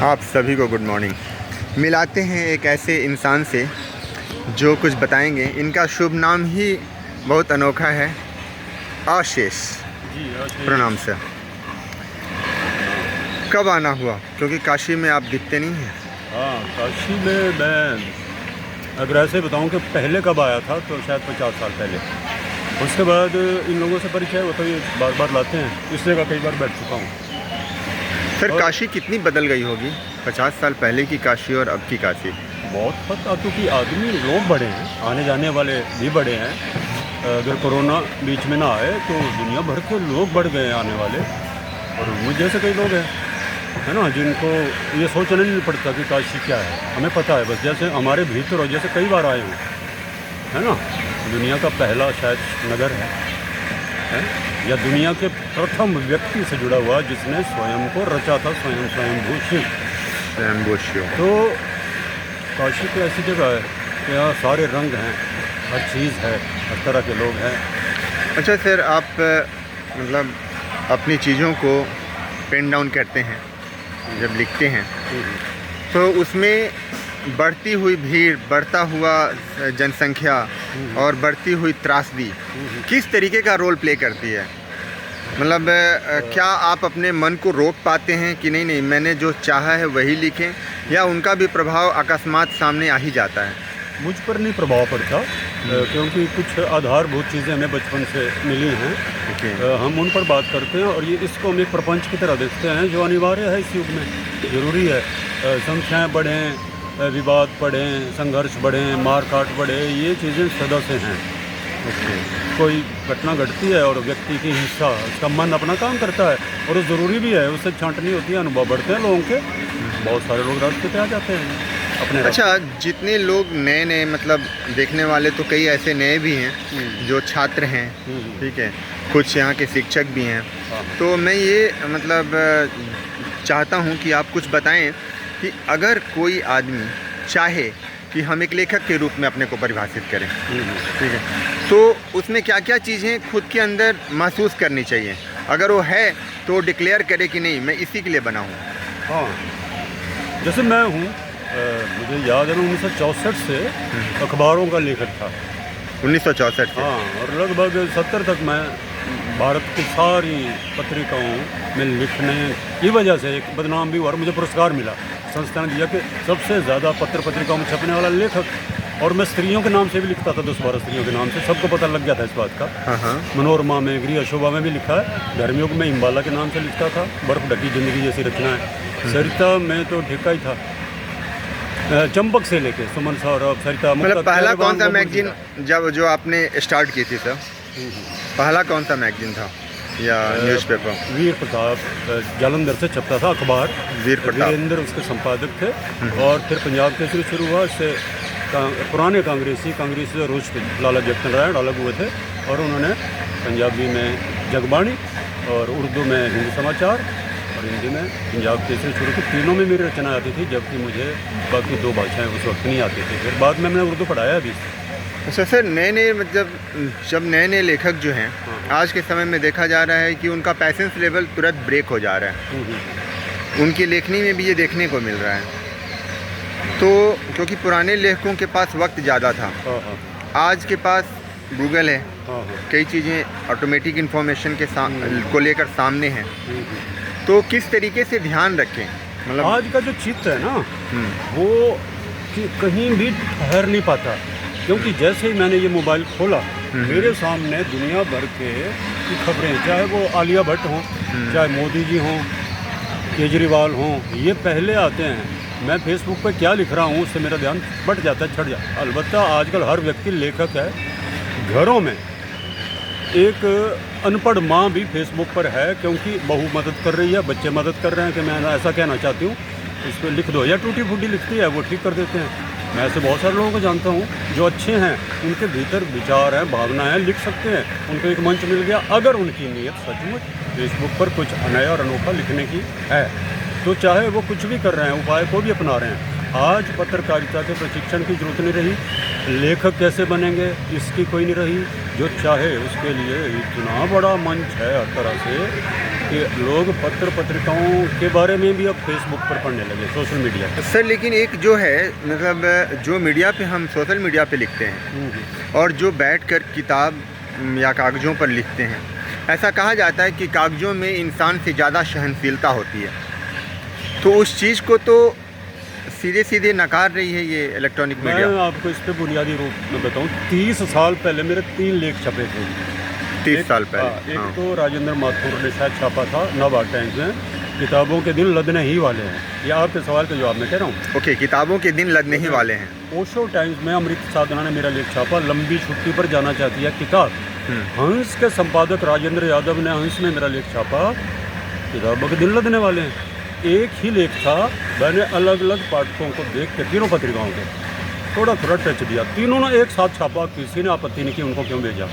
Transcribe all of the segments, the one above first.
आप सभी को गुड मॉर्निंग। मिलाते हैं एक ऐसे इंसान से जो कुछ बताएंगे। इनका शुभ नाम ही बहुत अनोखा है, आशीष। जी प्रणाम सर। कब आना हुआ, क्योंकि काशी में आप दिखते नहीं हैं? हाँ, काशी में मैं अगर ऐसे बताऊं कि पहले कब आया था तो शायद 50 साल पहले। उसके बाद इन लोगों से परिचय होता है, बार बार लाते हैं, इस जगह कई बार बैठ चुका हूँ। सर काशी कितनी बदल गई होगी, 50 साल पहले की काशी और अब की काशी? बहुत पता, क्योंकि आदमी लोग बढ़े हैं, आने जाने वाले भी बढ़े हैं। अगर कोरोना बीच में ना आए तो दुनिया भर के लोग बढ़ गए हैं आने वाले। और मुझ जैसे कई लोग हैं, है ना, जिनको ये सोचना नहीं पड़ता कि काशी क्या है। हमें पता है बस, जैसे हमारे भीतर हो, जैसे कई बार आए हों, है ना। दुनिया का पहला शायद नगर है या दुनिया के प्रथम व्यक्ति से जुड़ा हुआ जिसने स्वयं को रचा था, स्वयंभू शिव। तो काशी तो ऐसी जगह है कि यहाँ सारे रंग हैं, हर चीज़ है, हर तरह के लोग हैं। अच्छा सर, आप मतलब अपनी चीज़ों को पेन डाउन करते हैं जब लिखते हैं, तो उसमें बढ़ती हुई भीड़, बढ़ता हुआ जनसंख्या और बढ़ती हुई त्रासदी किस तरीके का रोल प्ले करती है? मतलब क्या आप अपने मन को रोक पाते हैं कि नहीं मैंने जो चाहा है वही लिखें, या उनका भी प्रभाव अकस्मात सामने आ ही जाता है? मुझ पर नहीं प्रभाव पड़ता, क्योंकि कुछ आधारभूत चीज़ें हमें बचपन से मिली हैं। हम उन पर बात करते हैं और ये इसको हम एक प्रपंच की तरह देखते हैं जो अनिवार्य है इस युग में, ज़रूरी है। संख्याएँ बढ़ें, विवाद बढ़ें, संघर्ष बढ़ें, मार काट बढ़े, ये चीज़ें सदा से हैं। कोई घटना घटती है और व्यक्ति की हिंसा, उसका मन अपना काम करता है और वो ज़रूरी भी है, उससे छांटनी होती है, अनुभव बढ़ते हैं लोगों के। बहुत सारे लोग रास्ते पे आ जाते हैं अपने। अच्छा, जितने लोग नए मतलब देखने वाले, तो कई ऐसे नए भी हैं जो छात्र हैं, ठीक है, कुछ यहाँ के शिक्षक भी हैं। तो मैं ये मतलब चाहता हूँ कि आप कुछ बताएं कि अगर कोई आदमी चाहे कि हम एक लेखक के रूप में अपने को परिभाषित करें, ठीक है, तो उसमें क्या क्या चीज़ें खुद के अंदर महसूस करनी चाहिए? अगर वो है तो डिक्लेयर करे कि नहीं मैं इसी के लिए बना हूँ। हाँ, जैसे मैं हूँ, मुझे याद है मैं 1964 से अखबारों का लेखक था। 1964 से? हाँ, और लगभग 70 तक मैं भारत की सारी पत्रिकाओं में लिखने की वजह से एक बदनाम भी हुआ और मुझे पुरस्कार मिला, संस्था ने दिया कि सबसे ज़्यादा पत्र पत्रिकाओं में छपने वाला लेखक। और मैं स्त्रियों के नाम से भी लिखता था, 10-12 स्त्रियों के नाम से, सबको पता लग गया था इस बात का। मनोरमा में, गृह शोभा में भी लिखा है, धर्मयुग में इम्बाला के नाम से लिखता था, बर्फ ढकी जिंदगी जैसी रचना है। सरिता में तो ठेका ही था, चंपक से लेके सुमन सौरभ, सरिता। मतलब पहला कौन सा मैगजीन जब जो आपने स्टार्ट की थी सर, पहला कौन सा मैगजीन था या न्यूज़पेपर? वीर प्रताप जालंधर से छपता था अखबार, वीरेंद्र उसके संपादक थे। और फिर पंजाब केसरी शुरू हुआ, इससे पुराने कांग्रेसी रोज लाला जगत नारायण अलग हुए थे और उन्होंने पंजाबी में जगबाणी और उर्दू में हिंदी समाचार और हिंदी में पंजाब केसरी शुरू की। तीनों में मेरी रचना आती थी, जबकि मुझे बाकी 2 भाषाएं उस वक्त नहीं आती थी। फिर बाद में मैंने उर्दू पढ़ाया भी। अच्छा सर, नए मतलब जब नए लेखक जो हैं, आज के समय में देखा जा रहा है कि उनका पैसेंस लेवल तुरंत ब्रेक हो जा रहा है। उनकी लेखनी में भी ये देखने को मिल रहा है। तो क्योंकि पुराने लेखकों के पास वक्त ज़्यादा था, आज के पास गूगल है, कई चीज़ें ऑटोमेटिक इन्फॉर्मेशन के को लेकर सामने हैं। तो किस तरीके से ध्यान रखें? मतलब आज का जो चित्र है ना, वो कहीं भी ठहर नहीं पाता, क्योंकि जैसे ही मैंने ये मोबाइल खोला, मेरे सामने दुनिया भर के खबरें, चाहे वो आलिया भट्ट हों, चाहे मोदी जी हों, केजरीवाल हों, ये पहले आते हैं। मैं फेसबुक पे क्या लिख रहा हूँ उससे मेरा ध्यान बट जाता है, छट जाता है। अलबत्ता आजकल हर व्यक्ति लेखक है। घरों में एक अनपढ़ माँ भी फेसबुक पर है, क्योंकि बहू मदद कर रही है, बच्चे मदद कर रहे हैं कि मैं ऐसा कहना चाहती हूँ, इस पर लिख दो, या टूटी फूटी लिखती है, वो ठीक कर देते हैं। मैं ऐसे बहुत सारे लोगों को जानता हूँ जो अच्छे हैं, उनके भीतर विचार हैं, भावना है, लिख सकते हैं, उनको एक मंच मिल गया। अगर उनकी नीयत सचमुच फेसबुक पर कुछ नया और अनोखा लिखने की है, तो चाहे वो कुछ भी कर रहे हैं, उपाय को भी अपना रहे हैं। आज पत्रकारिता के प्रशिक्षण की जरूरत नहीं रही, लेखक कैसे बनेंगे इसकी कोई नहीं रही। जो चाहे उसके लिए इतना बड़ा मंच है हर तरह से, कि लोग पत्र पत्रिकाओं के बारे में भी अब फेसबुक पर पढ़ने लगे, सोशल मीडिया पर। सर लेकिन एक जो है मतलब जो मीडिया पे हम सोशल मीडिया पे लिखते हैं और जो बैठकर किताब या कागज़ों पर लिखते हैं, ऐसा कहा जाता है कि कागज़ों में इंसान से ज़्यादा सहनशीलता होती है, तो उस चीज़ को तो सीधे सीधे नकार रही है ये इलेक्ट्रॉनिक मीडिया। मैं आपको इस पर बुनियादी रूप में बताऊं, 30 साल पहले मेरे 3 लेख छपे थे। 30 साल पहले। एक तो राजेंद्र माथुर ने शायद छापा था नवभारत टाइम्स में, किताबों के दिन लदने ही वाले हैं। ये आपके सवाल का जवाब मैं कह रहा हूँ। ओके, किताबों के दिन लदने ही वाले हैं। ओशो टाइम्स में अमृत साधना ने मेरा लेख छापा, लंबी छुट्टी पर जाना चाहती है किताब। हंस के संपादक राजेंद्र यादव ने हंस में मेरा लेख छापा, किताबों के दिन लदने वाले हैं। एक ही लेख था, मैंने अलग अलग पाठकों को देख के तीनों पत्रिकाओं के थोड़ा थोड़ा टच दिया, तीनों ने एक साथ छापा, किसी ने आपत्ति नहीं की उनको क्यों भेजा,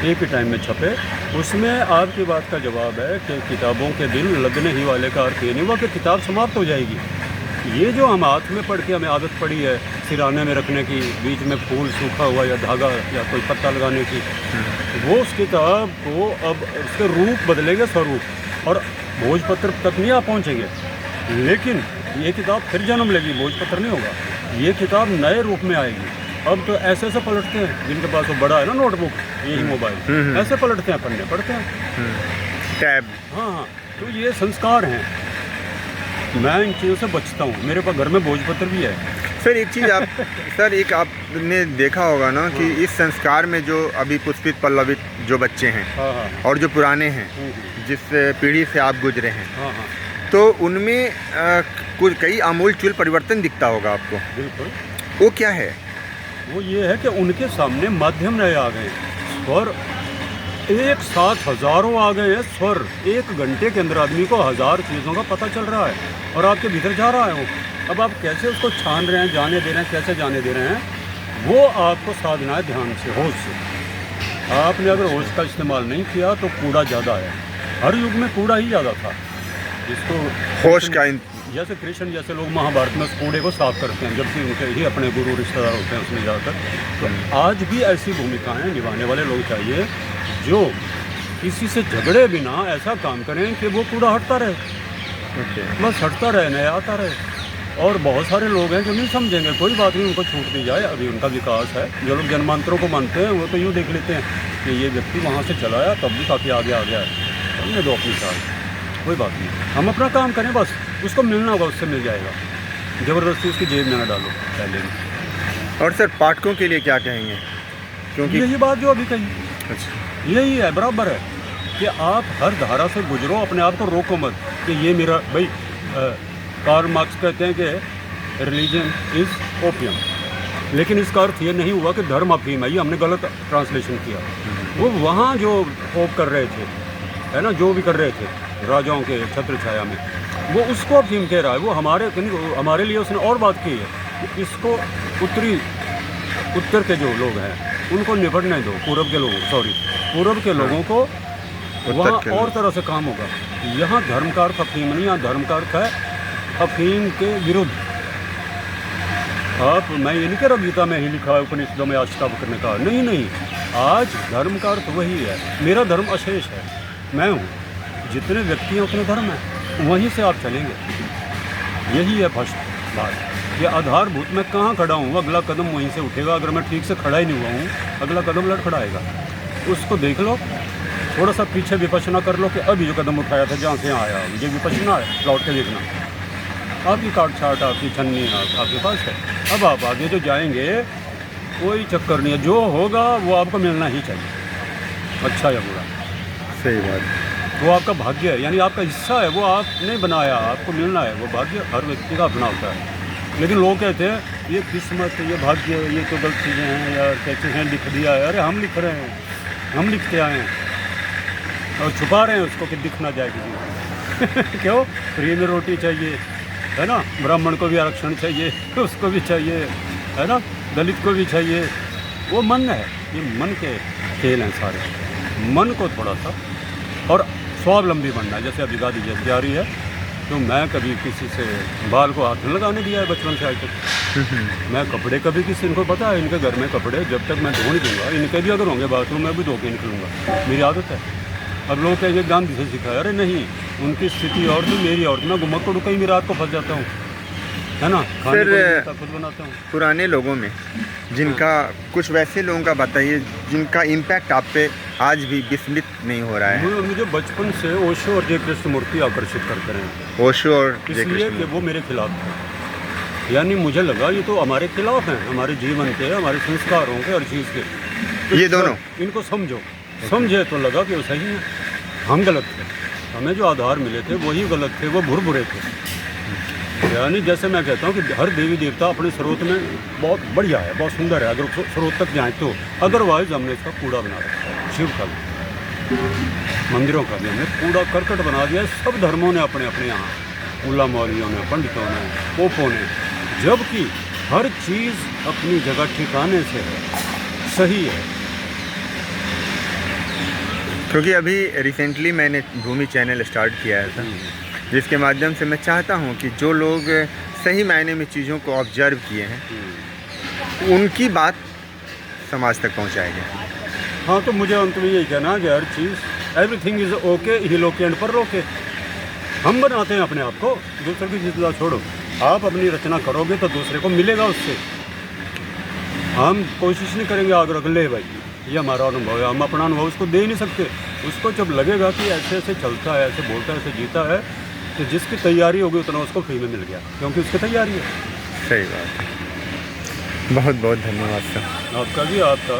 एक ही टाइम में छपे। उसमें आपकी बात का जवाब है कि किताबों के दिन लदने ही वाले का अर्थ ये नहीं हुआ कि किताब समाप्त हो जाएगी। ये जो हम हाथ में पढ़ के हमें आदत पड़ी है सिराने में रखने की, बीच में फूल सूखा हुआ या धागा या कोई पत्ता लगाने की, वो उस किताब को अब उसके रूप बदलेंगे, स्वरूप, और भोजपत्र तक नहीं आप पहुँचेंगे। लेकिन ये किताब फिर जन्म लेगी, भोजपत्र नहीं होगा, ये किताब नए रूप में आएगी। अब तो ऐसे ऐसे पलटते हैं, जिनके पास वो बड़ा है ना नोटबुक, यही मोबाइल, ऐसे पलटते हैं, पन्ने पढ़ते हैं, टैब। हाँ, तो ये संस्कार हैं। मैं इन चीज़ों से बचता हूँ, मेरे पास घर में भोजपत्र भी है। सर एक चीज़ आप सर एक आपने देखा होगा ना कि इस संस्कार में जो अभी पुष्पित पल्लवित जो बच्चे हैं और जो पुराने हैं, जिस पीढ़ी से आप गुजरे हैं, तो उनमें कुछ कई आमूल-चूल परिवर्तन दिखता होगा आपको। बिल्कुल। वो क्या है? वो ये है कि उनके सामने माध्यम नए आ गए, स्वर एक साथ हज़ारों आ गए हैं स्वर। 1 घंटे के अंदर आदमी को 1000 चीज़ों का पता चल रहा है और आपके भीतर जा रहा है वो। अब आप कैसे उसको छान रहे हैं, जाने दे रहे हैं, कैसे जाने दे रहे हैं, वो आपको साधना है ध्यान से, होश से। आपने अगर होश का इस्तेमाल नहीं किया तो कूड़ा ज़्यादा है, हर युग में कूड़ा ही ज़्यादा था। जिसको होश का जैसे कृष्ण जैसे लोग महाभारत में उस कूड़े को साफ करते हैं, जबकि उनके ही अपने गुरु रिश्तेदार होते हैं उसमें ज़्यादातर। तो आज भी ऐसी भूमिकाएं निभाने वाले लोग चाहिए जो किसी से झगड़े बिना ऐसा काम करें कि वो कूड़ा हटता रहे, बस हटता रहे, नया आता रहे। और बहुत सारे लोग हैं जो नहीं समझेंगे, कोई बात नहीं, उनको छूट दी जाए, अभी उनका विकास है। जो लोग जन्मांतरों को मानते हैं वो तो यूँ देख लेते हैं कि ये व्यक्ति वहाँ से चला आया तब भी काफ़ी आगे आ गया है, हमने 2 अपनी साल, कोई बात नहीं, हम अपना काम करें, बस उसको मिलना होगा, उससे मिल जाएगा, ज़बरदस्ती उसकी जेब में ना डालो पहले में। और सर पाठकों के लिए क्या कहेंगे? क्योंकि यही बात जो अभी कही, अच्छा, यही है, बराबर है कि आप हर धारा से गुजरो, अपने आप को रोको मत कि ये मेरा भाई। कार्ल मार्क्स कहते हैं कि रिलीजन इज़ ओपियम, लेकिन इसका अर्थ ये नहीं हुआ कि धर्म अफीम है, ये हमने गलत ट्रांसलेशन किया। वो वहाँ जो होप कर रहे थे, है ना, जो भी कर रहे थे राजाओं के छत्र छाया में, वो उसको अफीम कह रहा है। वो हमारे लिए उसने और बात की है कि इसको उत्तर के जो लोग हैं उनको निपटने दो, पूरब के लोगों को वहाँ और तरह से काम होगा। यहाँ धर्म का अर्थ अफीम नहीं, यहाँ धर्म का अर्थ है अफीम के विरुद्ध। मैं ये नहीं कह रहा गीता में ही लिखा है, उपनिषदों में आस्था करने का, नहीं, आज धर्म का अर्थ वही है। मेरा धर्म अशेष है, मैं हूँ, जितने व्यक्ति हैं उतने धर्म हैं, वहीं से आप चलेंगे। यही है फर्स्ट बात, ये आधारभूत मैं कहाँ खड़ा हूँ, अगला कदम वहीं से उठेगा। अगर मैं ठीक से खड़ा ही नहीं हुआ हूँ, अगला कदम लड़खड़ाएगा। उसको देख लो, थोड़ा सा पीछे विपश्यना कर लो कि अभी जो कदम उठाया था जहाँ से यहाँ आया, ये विपश्यना है, लौट के देखना। आपकी काट छाट, आपकी छन्नी आपके पास है। अब आप आगे जो जाएंगे कोई चक्कर नहीं है, जो होगा वो आपको मिलना ही चाहिए, अच्छा या बुरा। सही बात, वो आपका भाग्य है, यानी आपका हिस्सा है, वो आपने बनाया, आपको मिलना है। वो भाग्य हर व्यक्ति का अपना होता है। लेकिन लोग कहते हैं ये किस्मत, ये भाग्य, ये तो गलत चीज़ें हैं, या कहते हैं लिख दिया है। अरे हम लिख रहे हैं, हम लिखते आए हैं और छुपा रहे हैं उसको कि दिख ना जाए किसी क्यों? फ्री में रोटी चाहिए, है ना, ब्राह्मण को भी आरक्षण चाहिए, उसको भी चाहिए, है ना, दलित को भी चाहिए। वो मन है, ये मन के खेल हैं सारे। मन को थोड़ा सा और स्वावलंबी बनना है। जैसे अभी गादी जैसे जा रही है, तो मैं कभी किसी से बाल को हाथ नहीं लगाने दिया है बचपन से आज तक। मैं कपड़े कभी किसी, इनको पता है इनके घर में कपड़े जब तक मैं धो नहीं दूँगा, इनके भी अगर होंगे बाथरूम में भी धो के निकलूँगा, मेरी आदत है। अब लोग कहेंगे गांधी से सिखाया, अरे नहीं, उनकी स्थिति और थी, मेरी और थी। मैं घुमक्कड़ कहीं भी रात को फंस जाता हूँ, है ना, खाने को नहीं मिलता, खुद बनाता हूँ। पुराने लोगों में जिनका कुछ वैसे लोगों का बताइए जिनका इम्पैक्ट आप पे आज भी विस्मृत नहीं हो रहा है। मुझे बचपन से ओशो और जय कृष्णमूर्ति आकर्षित करते रहे, ओशो और जय इसलिए कि कृष्ण। वो मेरे खिलाफ थे। यानी मुझे लगा ये तो हमारे खिलाफ हैं, हमारे जीवन के, हमारे संस्कारों के, हर चीज़ के। तो ये दोनों इनको समझे तो लगा कि वो सही है, हम गलत थे, हमें जो आधार मिले थे वही गलत थे, वो भुरभुरे थे। यानी जैसे मैं कहता हूँ कि हर देवी देवता अपने स्रोत में बहुत बढ़िया है, बहुत सुंदर है, अगर स्रोत तक जाए तो। अदरवाइज हमने इसका कूड़ा बना रखा है, शिव का भी, मंदिरों का भी हमने कूड़ा करकट बना दिया है। सब धर्मों ने अपने अपने यहाँ, मुल्ला मौलवियों ने, पंडितों ने, पोपों ने, जबकि हर चीज़ अपनी जगह ठिकाने से है, सही है। क्योंकि अभी रिसेंटली मैंने भूमि चैनल स्टार्ट किया है था, जिसके माध्यम से मैं चाहता हूं कि जो लोग सही मायने में चीज़ों को ऑब्जर्व किए हैं उनकी बात समाज तक पहुंचाएंगे। हाँ, तो मुझे अंत में यही कहना है कि हर चीज़, एवरीथिंग इज़ ओके, ही लोके एंड पर रोके। हम बनाते हैं अपने आप को, दूसरे की जितना छोड़ो। आप अपनी रचना करोगे तो दूसरे को मिलेगा उससे। हम कोशिश नहीं करेंगे आग्रह ले भाई ये हमारा अनुभव है, हम अपना अनुभव उसको दे ही नहीं सकते। उसको जब लगेगा कि ऐसे ऐसे चलता है, ऐसे बोलता है, ऐसे जीता है, तो जिसकी तैयारी होगी उतना उसको फ्री में मिल गया, क्योंकि उसकी तैयारी है। सही बात है। बहुत बहुत धन्यवाद सर। आपका भी, आपका।